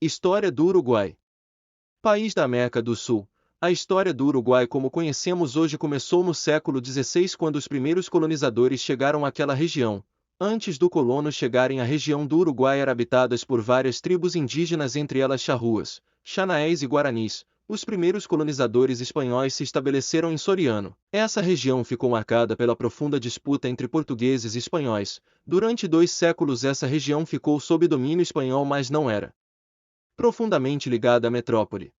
História do Uruguai. País da América do Sul. A história do Uruguai como conhecemos hoje começou no século XVI quando os primeiros colonizadores chegaram àquela região. Antes do colono chegarem, a região do Uruguai era habitada por várias tribos indígenas, entre elas charruas, xanaés e guaranis. Os primeiros colonizadores espanhóis se estabeleceram em Soriano. Essa região ficou marcada pela profunda disputa entre portugueses e espanhóis. Durante 2 séculos essa região ficou sob domínio espanhol, mas não era profundamente ligada à metrópole.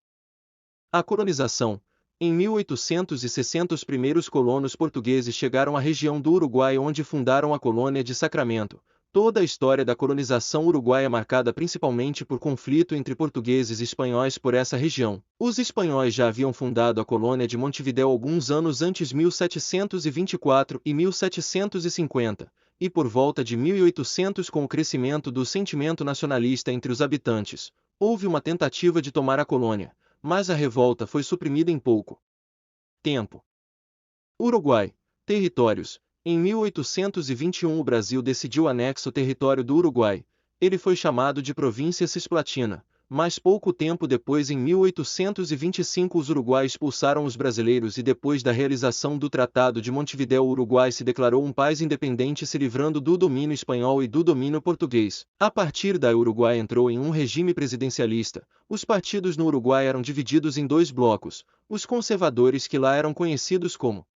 A colonização. Em 1860 os primeiros colonos portugueses chegaram à região do Uruguai, onde fundaram a colônia de Sacramento. Toda a história da colonização uruguaia é marcada principalmente por conflito entre portugueses e espanhóis por essa região. Os espanhóis já haviam fundado a colônia de Montevidéu alguns anos antes, 1724 e 1750, e por volta de 1800, com o crescimento do sentimento nacionalista entre os habitantes, houve uma tentativa de tomar a colônia, mas a revolta foi suprimida em pouco tempo. Uruguai. Territórios. Em 1821 o Brasil decidiu anexar o território do Uruguai. Ele foi chamado de Província Cisplatina, mas pouco tempo depois, em 1825, os uruguaios expulsaram os brasileiros e depois da realização do Tratado de Montevidéu o Uruguai se declarou um país independente, se livrando do domínio espanhol e do domínio português. A partir daí o Uruguai entrou em um regime presidencialista. Os partidos no Uruguai eram divididos em 2 blocos, os conservadores, que lá eram conhecidos como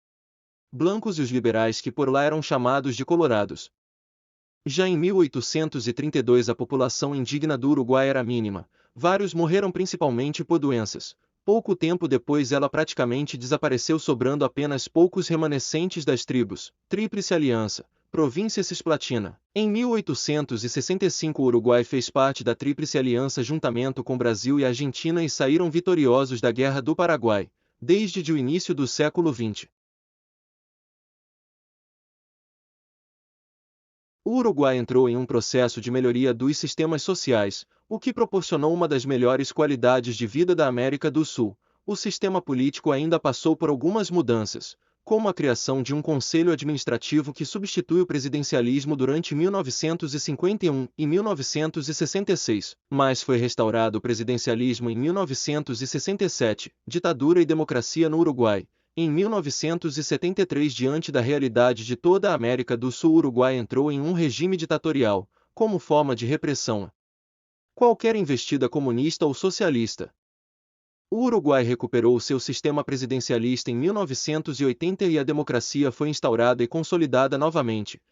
blancos, e os liberais, que por lá eram chamados de colorados. Já em 1832 a população indígena do Uruguai era mínima. Vários morreram principalmente por doenças. Pouco tempo depois ela praticamente desapareceu, sobrando apenas poucos remanescentes das tribos. Tríplice Aliança. Província Cisplatina. Em 1865 o Uruguai fez parte da Tríplice Aliança juntamente com Brasil e Argentina e saíram vitoriosos da Guerra do Paraguai, desde o início do século XX. O Uruguai entrou em um processo de melhoria dos sistemas sociais, o que proporcionou uma das melhores qualidades de vida da América do Sul. O sistema político ainda passou por algumas mudanças, como a criação de um conselho administrativo que substitui o presidencialismo durante 1951 e 1966, mas foi restaurado o presidencialismo em 1967, ditadura e democracia no Uruguai. Em 1973, diante da realidade de toda a América do Sul, o Uruguai entrou em um regime ditatorial, como forma de repressão a qualquer investida comunista ou socialista. O Uruguai recuperou seu sistema presidencialista em 1980 e a democracia foi instaurada e consolidada novamente.